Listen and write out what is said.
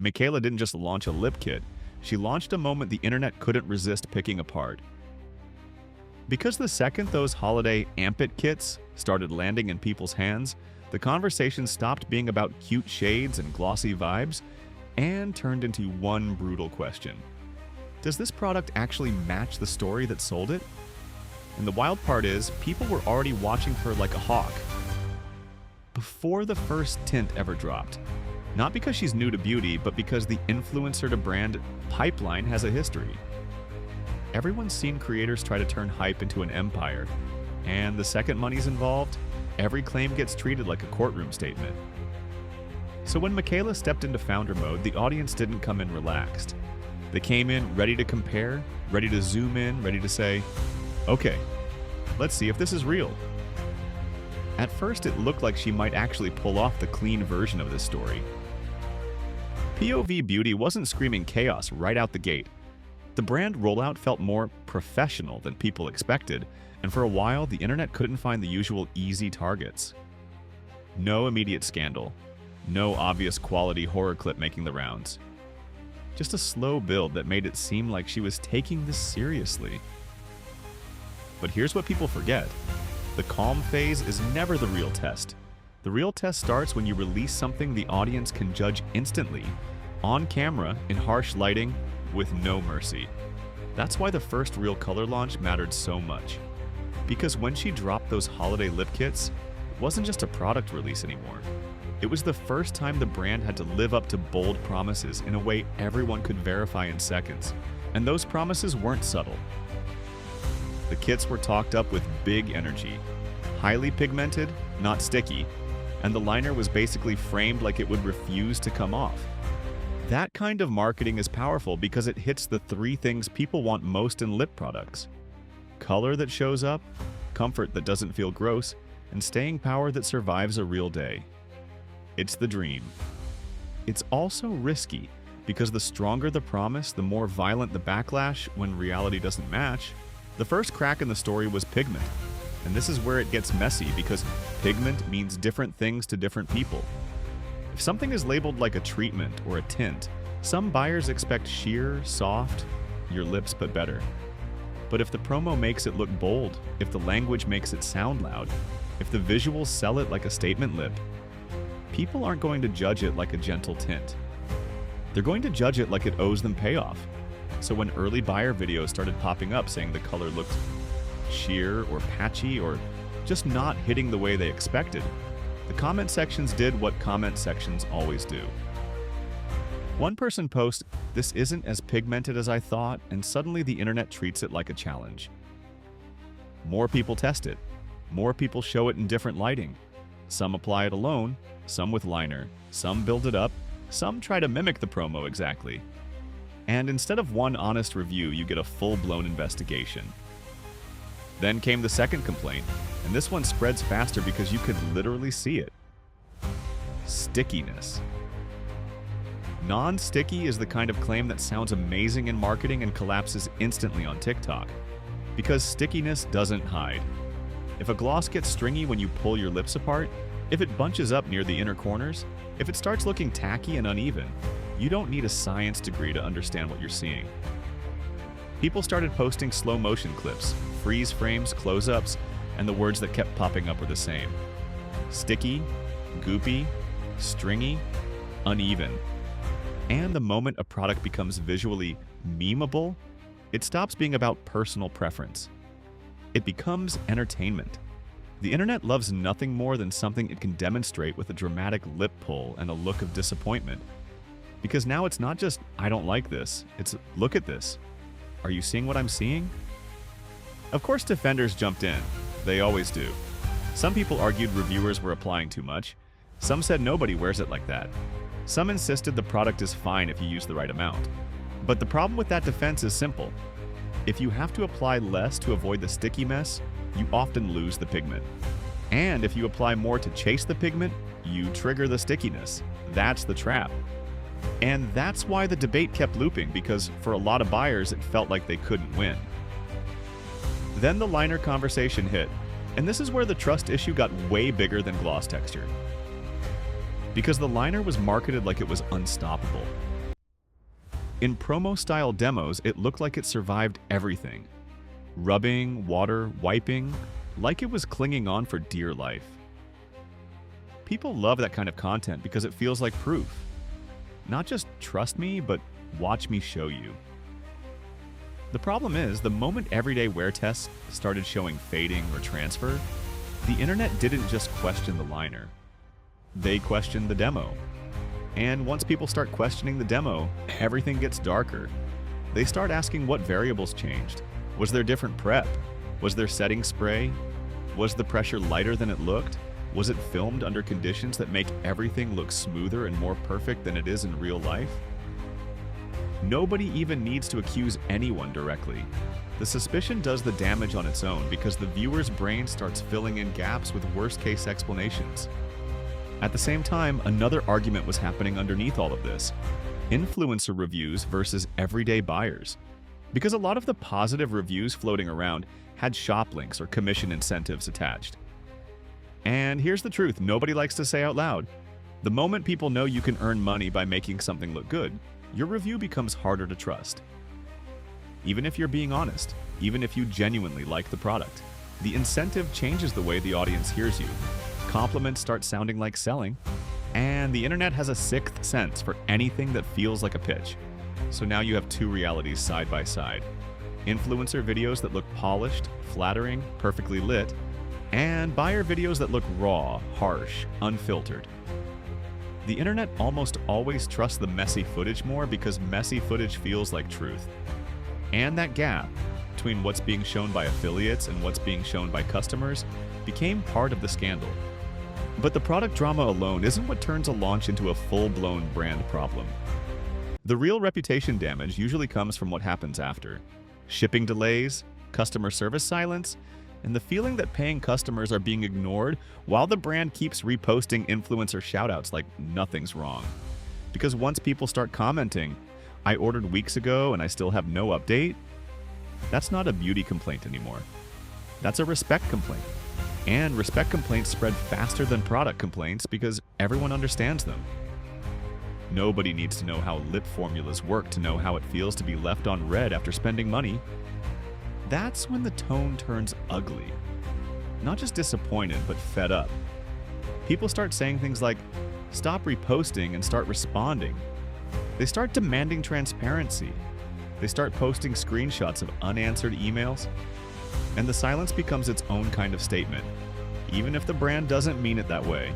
Mikaela didn't just launch a lip kit, she launched a moment the internet couldn't resist picking apart. Because the second those holiday Amp-It kits started landing in people's hands, the conversation stopped being about cute shades and glossy vibes and turned into one brutal question. Does this product actually match the story that sold it? And the wild part is, people were already watching her like a hawk before the first tint ever dropped. Not because she's new to beauty, but because the influencer to brand pipeline has a history. Everyone's seen creators try to turn hype into an empire, and the second money's involved, every claim gets treated like a courtroom statement. So when Mikaela stepped into founder mode, the audience didn't come in relaxed. They came in ready to compare, ready to zoom in, ready to say, okay, let's see if this is real. At first, it looked like she might actually pull off the clean version of this story. POV Beauty wasn't screaming chaos right out the gate. The brand rollout felt more professional than people expected, and for a while, the internet couldn't find the usual easy targets. No immediate scandal. No obvious quality horror clip making the rounds. Just a slow build that made it seem like she was taking this seriously. But here's what people forget. The calm phase is never the real test. The real test starts when you release something the audience can judge instantly, on camera, in harsh lighting, with no mercy. That's why the first real color launch mattered so much. Because when she dropped those holiday lip kits, it wasn't just a product release anymore. It was the first time the brand had to live up to bold promises in a way everyone could verify in seconds. And those promises weren't subtle. The kits were talked up with big energy. Highly pigmented, not sticky, and the liner was basically framed like it would refuse to come off. That kind of marketing is powerful because it hits the three things people want most in lip products: color that shows up, comfort that doesn't feel gross, and staying power that survives a real day. It's the dream. It's also risky, because the stronger the promise, the more violent the backlash when reality doesn't match. The first crack in the story was pigment, and this is where it gets messy because pigment means different things to different people. If something is labeled like a treatment or a tint, some buyers expect sheer, soft, your lips but better. But if the promo makes it look bold, if the language makes it sound loud, if the visuals sell it like a statement lip, people aren't going to judge it like a gentle tint. They're going to judge it like it owes them payoff. So when early buyer videos started popping up saying the color looked sheer or patchy or just not hitting the way they expected, the comment sections did what comment sections always do. One person posts, "This isn't as pigmented as I thought," and suddenly the internet treats it like a challenge. More people test it. More people show it in different lighting. Some apply it alone, some with liner, some build it up, some try to mimic the promo exactly. And instead of one honest review, you get a full-blown investigation. Then came the second complaint, and this one spreads faster because you could literally see it. Stickiness. Non-sticky is the kind of claim that sounds amazing in marketing and collapses instantly on TikTok. Because stickiness doesn't hide. If a gloss gets stringy when you pull your lips apart, if it bunches up near the inner corners, if it starts looking tacky and uneven, you don't need a science degree to understand what you're seeing. People started posting slow motion clips, freeze frames, close-ups, and the words that kept popping up were the same. Sticky, goopy, stringy, uneven. And the moment a product becomes visually memeable, it stops being about personal preference. It becomes entertainment. The internet loves nothing more than something it can demonstrate with a dramatic lip pull and a look of disappointment. Because now it's not just, "I don't like this," it's, "Look at this. Are you seeing what I'm seeing?" Of course, defenders jumped in. They always do. Some people argued reviewers were applying too much. Some said nobody wears it like that. Some insisted the product is fine if you use the right amount. But the problem with that defense is simple. If you have to apply less to avoid the sticky mess, you often lose the pigment. And if you apply more to chase the pigment, you trigger the stickiness. That's the trap. And that's why the debate kept looping, because for a lot of buyers, it felt like they couldn't win. Then the liner conversation hit, and this is where the trust issue got way bigger than gloss texture. Because the liner was marketed like it was unstoppable, In promo-style demos, it looked like it survived everything. Rubbing, water, wiping, like it was clinging on for dear life. People love that kind of content because it feels like proof. Not just trust me, but watch me show you. The problem is, the moment everyday wear tests started showing fading or transfer, the internet didn't just question the liner. They questioned the demo. And once people start questioning the demo, everything gets darker. They start asking what variables changed. Was there different prep? Was there setting spray? Was the pressure lighter than it looked? Was it filmed under conditions that make everything look smoother and more perfect than it is in real life? Nobody even needs to accuse anyone directly. The suspicion does the damage on its own because the viewer's brain starts filling in gaps with worst-case explanations. At the same time, another argument was happening underneath all of this: influencer reviews versus everyday buyers. Because a lot of the positive reviews floating around had shop links or commission incentives attached. And here's the truth nobody likes to say out loud. The moment people know you can earn money by making something look good, your review becomes harder to trust. Even if you're being honest, even if you genuinely like the product, the incentive changes the way the audience hears you. Compliments start sounding like selling, and the internet has a sixth sense for anything that feels like a pitch. So now you have two realities side by side: influencer videos that look polished, flattering, perfectly lit, and buyer videos that look raw, harsh, unfiltered. The internet almost always trusts the messy footage more because messy footage feels like truth. And that gap between what's being shown by affiliates and what's being shown by customers became part of the scandal. But the product drama alone isn't what turns a launch into a full-blown brand problem. The real reputation damage usually comes from what happens after: shipping delays, customer service silence, and the feeling that paying customers are being ignored while the brand keeps reposting influencer shoutouts like nothing's wrong. Because once people start commenting, "I ordered weeks ago and I still have no update," that's not a beauty complaint anymore. That's a respect complaint. And respect complaints spread faster than product complaints because everyone understands them. Nobody needs to know how lip formulas work to know how it feels to be left on red after spending money. That's when the tone turns ugly. Not just disappointed, but fed up. People start saying things like, "Stop reposting and start responding." They start demanding transparency. They start posting screenshots of unanswered emails. And the silence becomes its own kind of statement, even if the brand doesn't mean it that way.